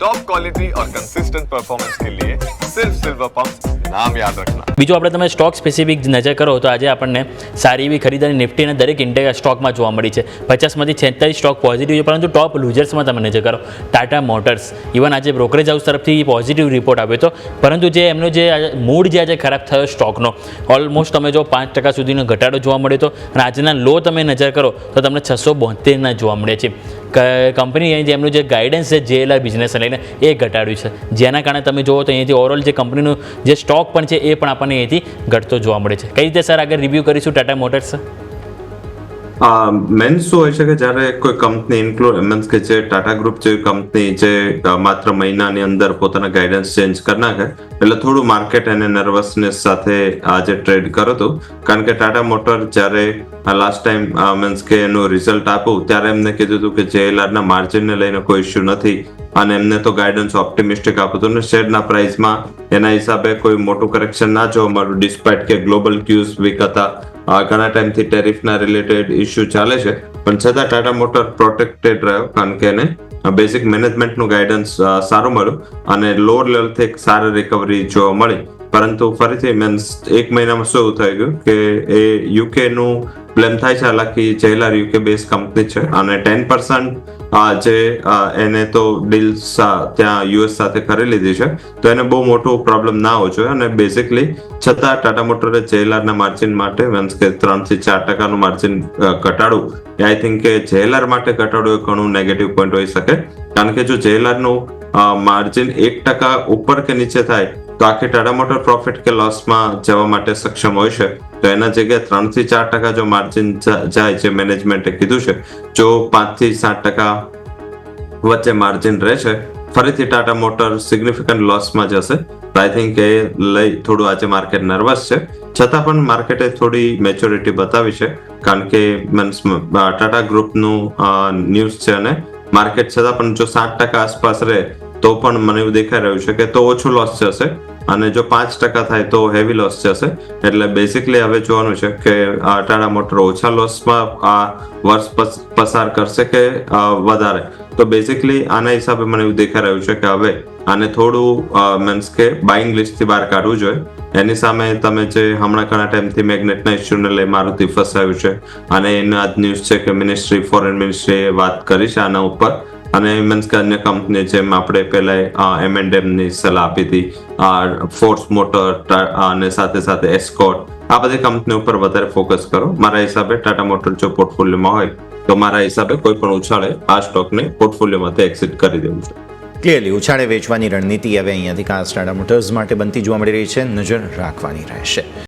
Top quality और consistent performance के लिए सिर्फ सिल्वर पंप नाम याद रखना। બીજું આપણે તમે સ્ટોક સ્પેસિફિક નજર કરો તો આજે આપણને સારી એવી ખરીદારી નિફ્ટી અને દરેક ઇન્ડેક્સ સ્ટોકમાં જોવા મળી છે. 50માંથી 46 સ્ટોક પોઝિટિવ છે, પરંતુ ટોપ લૂઝર્સમાં તમે નજર કરો ટાટા મોટર્સ, ઇવન આજે બ્રોકરેજ હાઉસ તરફથી પોઝિટિવ રિપોર્ટ આવ્યો હતો, પરંતુ જે એમનો જે મૂડ જે આજે ખરાબ થયો સ્ટોકનો, ઓલમોસ્ટ તમે જો 5% સુધીનો ઘટાડો જોવા મળ્યો હતો અને આજના લો તમે નજર કરો તો તમને 672 જોવા મળે છે. કંપની અહીં જે એમનું જે ગાઈડન્સ છે JLR બિઝનેસને લઈને એ ઘટાડ્યું છે, જેના કારણે તમે જુઓ તો અહીંથી ઓવરઓલ જે કંપનીનું જે સ્ટોક પણ છે એ પણ આપણને અહીંથી ઘટતો જોવા મળે છે. કઈ રીતે સર આગળ રિવ્યૂ કરીશું ટાટા મોટર્સ? મેન શું હોય છે કે જ્યારે કોઈ કંપની ઇન્ક્લુડ મીન્સ કે જે ટાટા ગ્રુપ જેવી કંપની જે માત્ર મહિનાની અંદર પોતાના ગાઈડન્સ ચેન્જ કરી નાખે એટલે થોડું માર્કેટ એને નર્વસનેસ સાથે આજે ટ્રેડ કર્યો હતો. કારણ કે ટાટા મોટર જ્યારે લાસ્ટ ટાઈમ મીન્સ કે એનું રિઝલ્ટ આપ્યું ત્યારે એમને કીધું હતું કે JLR ના માર્જિનને લઈને કોઈ ઇસ્યુ નથી અને એમને તો ગાઈડન્સ ઓપ્ટિમિસ્ટિક આપ્યું હતું ને શેરના પ્રાઇસમાં એના હિસાબે કોઈ મોટું કરેક્શન ના જોવા મળ્યું, ડિસ્પાઇટ કે ગ્લોબલ ક્યુઝ વીક હતા, ઘણા ટાઈમથી ટેરિફના રિલેટેડ ઇસ્યુ ચાલે છે, પણ છતાં ટાટા મોટર પ્રોટેક્ટેડ રહ્યો કારણ કે એને બેઝિક મેનેજમેન્ટનું ગાઈડન્સ સારું મળ્યું અને લોઅર લેવલથી એક સારી રિકવરી જોવા મળી. પરંતુ ફરીથી મીન્સ એક મહિનામાં શું થઈ ગયું કે એ UK નું બ્લેમ થાય છે. હાલાકી JLR UK બેઝ કંપની છે અને 10% જે એને તો ડીલ્સ ત્યાં US સાથે કરી લીધી છે, તો એને બહુ મોટું પ્રોબ્લેમ ના હોવો જોઈએ અને બેઝિકલી છતાં ટાટા મોટરે JLR ના માર્જિન માટે મીન્સ કે 3-4% નું માર્જિન ઘટાડવું એ આઈ થિંક કે JLR માટે ઘટાડવું એ ઘણું નેગેટિવ પોઈન્ટ હોઈ શકે. કારણ કે જો JLR નું માર્જિન 1% ઉપર કે નીચે થાય તો આખી ટાટા મોટર પ્રોફિટ કે લોસમાં જવા માટે સક્ષમ હોય છે. તો એના જગ્યાએ 3-4% જો માર્જિન જાય જે મેનેજમેન્ટે કીધું છે, જો 5-7% વચ્ચે માર્જિન રહેશે ફરીથી ટાટા મોટર સિગ્નિફિકન્ટ લોસમાં જશે. આઈ થિંક એ લઈ થોડું આજે માર્કેટ નર્વસ છે, છતાં પણ માર્કેટે થોડી મેચ્યોરિટી બતાવી છે કારણ કે મીન્સ ટાટા ગ્રુપનું ન્યૂઝ છે અને માર્કેટ છતાં પણ જો 7% આસપાસ રહે તો પણ મને એવું દેખાઈ રહ્યું છે કે તો ઓછું લોસ જશે અને જો 5% થાય તો હેવી લોસ જશે. એટલે બેઝિકલી હવે જોવાનું છે કે ટાટા મોટર ઓછા લોસમાં આ વર્ષ પસાર કરશે કે વધારે. તો બેઝિકલી આના હિસાબે મને એવું દેખાઈ રહ્યું છે કે હવે આને થોડું મીન્સ કે બાઇંગ લિસ્ટથી બહાર કાઢવું જોઈએ. એની સામે તમે જે હમણાં ઘણા ટાઈમથી મેગ્નેટના ઇસ્યુને લઈ મારુતિ ફસાયું છે અને એનો આજ ન્યૂઝ છે કે ફોરેન મિનિસ્ટ્રીએ વાત કરી છે આના ઉપર અને મીન્સ કે અન્ય કંપની જેમ આપણે પહેલા M&M ની સલાહ આપી હતી, ફોર્સ મોટર અને સાથે સાથે એસ્કોર્ટ, આ બધી કંપની ઉપર વધારે ફોકસ કરો. મારા હિસાબે ટાટા મોટર જો પોર્ટફોલિયોમાં હોય તો મારા હિસાબે કોઈ પણ ઉછાળે આ સ્ટોકને પોર્ટફોલિયોમાંથી એક્ઝિટ કરી દેવું છે. ક્લિયરલી ઉછાળે વેચવાની રણનીતિ હવે અહીંયાથી ખાસ ટાટા મોટર્સ માટે બનતી જોવા મળી રહી છે, નજર રાખવાની રહેશે.